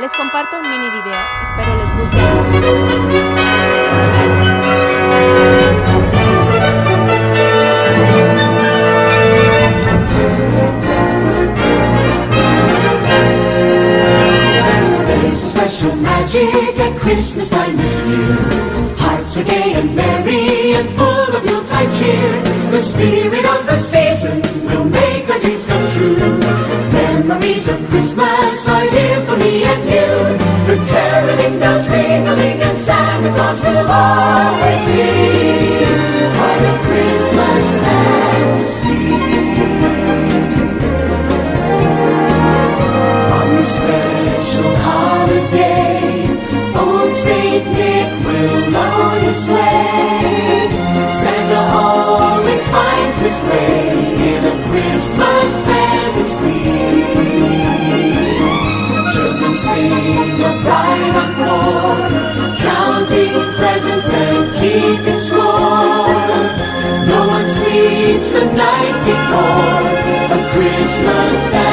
Les comparto un mini video, espero les guste a todos. Special magic at Christmas time this year. Hearts are gay and merry and full of Yuletide cheer. The spirit of the season will make our dreams come true. Memories of Christmas are here for me and you. The caroling bells ringing and Santa Claus will always be part of Christmas fantasy. On this special holiday, old Saint Nick will load his sleigh. Santa always finds his way in a Christmas fantasy. Children sing a bright encore, counting presents and keeping score. No one sleeps the night before a Christmas fantasy.